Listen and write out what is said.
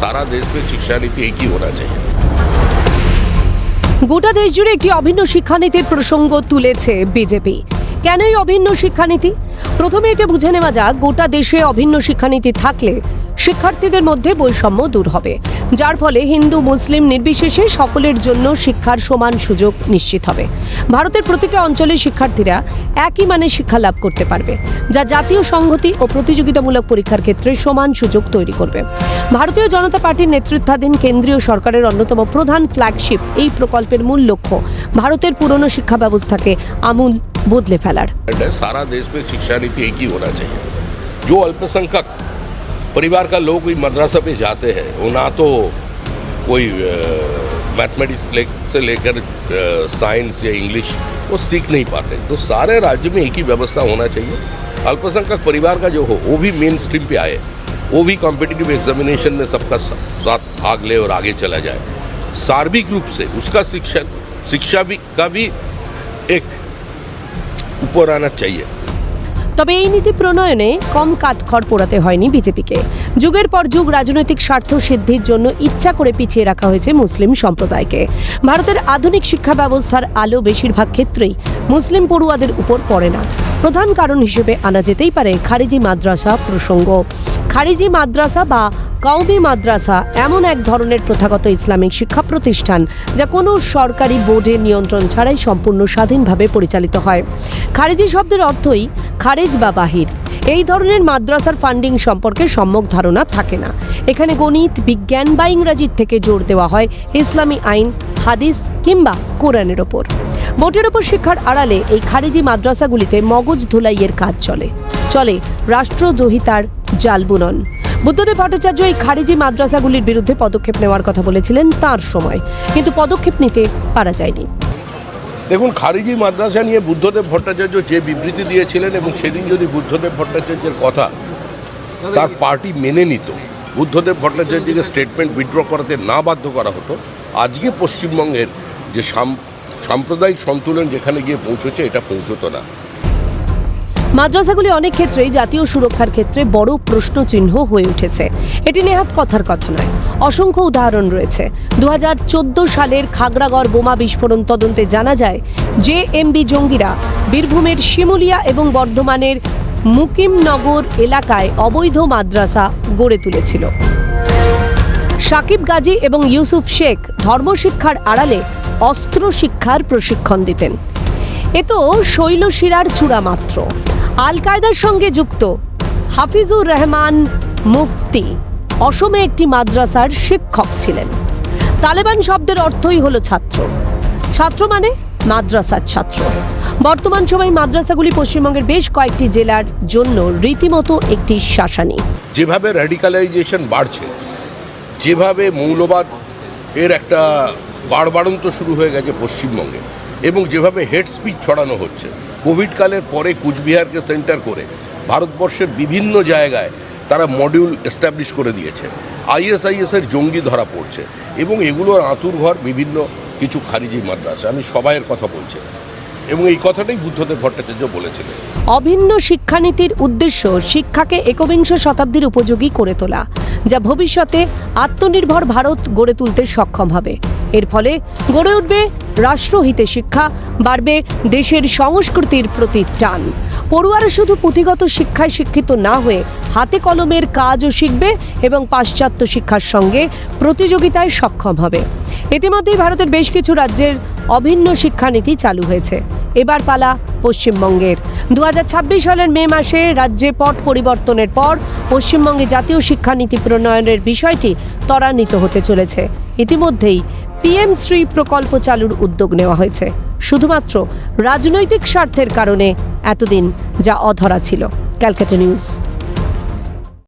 सारा देश में शिक्षा नीति एक ही होना चाहिए। গোটা দেশ জুড়ে একটি অভিন্ন শিক্ষানীতির প্রসঙ্গ তুলেছে বিজেপি। কেন এই অভিন্ন শিক্ষানীতি? প্রথমে এটা বুঝে নেওয়া যাক, গোটা দেশে অভিন্ন শিক্ষানীতি থাকলে শিক্ষার্থীদের মধ্যে বৈষম্য দূর হবে, যার ফলে হিন্দু মুসলিম নির্বিশেষে সকলের জন্য শিক্ষার সমান সুযোগ নিশ্চিত হবে। ভারতের প্রতিটা অঞ্চলের শিক্ষার্থীরা একই মানের শিক্ষা লাভ করতে পারবে, যা জাতীয় সংহতি ও প্রতিযোগিতামূলক পরীক্ষার ক্ষেত্রে সমান সুযোগ তৈরি করবে। ভারতীয় জনতা পার্টির নেতৃত্বাধীন কেন্দ্রীয় সরকারের অন্যতম প্রধান ফ্ল্যাগশিপ এই প্রকল্পের মূল লক্ষ্য ভারতের পুরনো শিক্ষা ব্যবস্থাকে আমূল বদলে ফেলার। सारा देश में शिक्षा नीति एक ही होना चाहिए। जो अल्पसंख्यक परिवार का लोग कोई मदरसा पे जाते हैं, वो ना तो कोई मैथमेटिक्स से लेकर साइंस या इंग्लिश वो सीख नहीं पाते, तो सारे राज्य में एक ही व्यवस्था होना चाहिए। अल्पसंख्यक परिवार का जो हो वो भी मेन स्ट्रीम पे आए, वो भी कॉम्पिटिटिव एग्जामिनेशन में सबका साथ भाग ले और आगे चला जाए। सार्वत्रिक रूप से उसका शिक्षा का भी एक ऊपर आना चाहिए। তবে এই নীতি প্রণয়নে কম কাঠখড় পোড়াতে হয়নি বিজেপিকে। যুগের পর যুগ রাজনৈতিক স্বার্থ সিদ্ধির জন্য ইচ্ছা করে পিছিয়ে রাখা হয়েছে মুসলিম সম্প্রদায়কে। ভারতের আধুনিক শিক্ষা ব্যবস্থার আলো বেশিরভাগ ক্ষেত্রেই মুসলিম পড়ুয়াদের উপর পড়ে না। প্রধান কারণ হিসেবে আনা যেতেই পারে খারিজি মাদ্রাসা প্রসঙ্গ। খারিজি মাদ্রাসা বা কওমি মাদ্রাসা এমন এক ধরনের প্রথাগত ইসলামিক শিক্ষা প্রতিষ্ঠান যা কোনো সরকারি বোর্ডের নিয়ন্ত্রণ ছাড়াই সম্পূর্ণ স্বাধীনভাবে পরিচালিত হয়। খারিজি শব্দের অর্থই খারেজ বা বাহির। এই ধরনের মাদ্রাসার ফান্ডিং সম্পর্কে সম্যক ধারণা থাকে না। এখানে গণিত, বিজ্ঞান বা ইংরাজির থেকে জোর দেওয়া হয় ইসলামী আইন, হাদিস কিংবা কোরআনের ওপর। বোর্ডের ওপর শিক্ষার আড়ালে এই খারিজি মাদ্রাসাগুলিতে মগজ ধুলাইয়ের কাজ চলে রাষ্ট্রদ্রোহিতার জাল বুনন। বুদ্ধদেব ভট্টাচার্য এই খারিজি মাদ্রাসাগুলির বিরুদ্ধে পদক্ষেপ নেওয়ার কথা বলেছিলেন তার সময়, কিন্তু পদক্ষেপ নিতে পারা যায়নি। দেখুন, খারিজি মাদ্রাসা নিয়ে বুদ্ধদেব ভট্টাচার্য যে বিবৃতি দিয়েছিলেন এবং সেদিন যদি বুদ্ধদেব ভট্টাচার্যের কথা তার পার্টি মেনে নিত, বুদ্ধদেব ভট্টাচার্যকে স্টেটমেন্ট উইথড্র করাতে না বাধ্য করা হতো, আজকে পশ্চিমবঙ্গের যে সাম্প্রদায়িক সন্তুলন যেখানে গিয়ে পৌঁছেছে এটা পৌঁছতো না। মাদ্রাসাগুলি অনেক ক্ষেত্রেই জাতীয় সুরক্ষার ক্ষেত্রে বড় প্রশ্নচিহ্ন হয়ে উঠেছে। এটি নেহাত কথার কথা নয়, অসংখ্য উদাহরণ রয়েছে। 2014 সালের খাগড়াগড় বোমা বিস্ফোরণ তদন্তে জানা যায় জেএমবি জঙ্গিরা বীরভূমের শিমুলিয়া এবং বর্ধমানের মুকিমনগর এলাকায় অবৈধ মাদ্রাসা গড়ে তুলেছিল। সাকিব গাজী এবং ইউসুফ শেখ ধর্মশিক্ষার আড়ালে অস্ত্র শিক্ষার প্রশিক্ষণ দিতেন। এ তো শৈলশিরার চূড়া মাত্র। আল কায়দার সঙ্গে যুক্ত হাফিজুর রহমান মুফতি অসমে একটি মাদ্রাসার শিক্ষক ছিলেন। তালেবান শব্দের অর্থই হলো ছাত্র মানে মাদ্রাসার ছাত্র। বর্তমান সময় মাদ্রাসাগুলি পশ্চিমবঙ্গের বেশ কয়েকটি জেলার জন্য রীতিমতো একটি শাসানি। যেভাবে র্যাডিক্যালাইজেশন বাড়ছে, যেভাবে মৌলবাদ এর একটা বাড়বাড়ন্ত শুরু হয়ে গেছে পশ্চিমবঙ্গে, এবং যেভাবে হেড স্পিচ ছড়ানো হচ্ছে, কোভিডকালের পরে কুচবিহারকে সেন্টার করে ভারতবর্ষের বিভিন্ন জায়গায় তারা মডিউল এস্টাবলিশ করে দিয়েছে। আইএসআইএসের জঙ্গি ধরা পড়ছে এবং এগুলোর আঁতুড়ঘর বিভিন্ন কিছু খারিজি মাদ্রাসা। আমি সবাইয়ের কথা বলছি এবং এই কথাটাই বুদ্ধদেব ভট্টাচার্য বলেছিলেন। অভিন্ন শিক্ষানীতির উদ্দেশ্য শিক্ষাকে একবিংশ শতাব্দীর উপযোগী করে তোলা, যা ভবিষ্যতে আত্মনির্ভর ভারত গড়ে তুলতে সক্ষম হবে। এর ফলে গড়ে উঠবে রাষ্ট্রহিতে শিক্ষা, বাড়বে দেশের সংস্কৃতির প্রতি টান। পড়ুয়ারা শুধু পুঁথিগত শিক্ষায় শিক্ষিত না হয়ে হাতে কলমের কাজও শিখবে এবং পাশ্চাত্য শিক্ষার সঙ্গে প্রতিযোগিতায় সক্ষম হবে। ইতিমধ্যেই ভারতের বেশ কিছু রাজ্যের অভিন্ন শিক্ষানীতি চালু হয়েছে। এবার পালা পশ্চিমবঙ্গের। 2026 সালের মে মাসে রাজ্যে পট পরিবর্তনের পর পশ্চিমবঙ্গে জাতীয় শিক্ষানীতি প্রণয়নের বিষয়টি ত্বরান্বিত হতে চলেছে। ইতিমধ্যেই পিএম শ্রী প্রকল্প চালুর উদ্যোগ নেওয়া হয়েছে, শুধুমাত্র রাজনৈতিক স্বার্থের কারণে এতদিন যা অধরা ছিল। ক্যালকাটা নিউজ।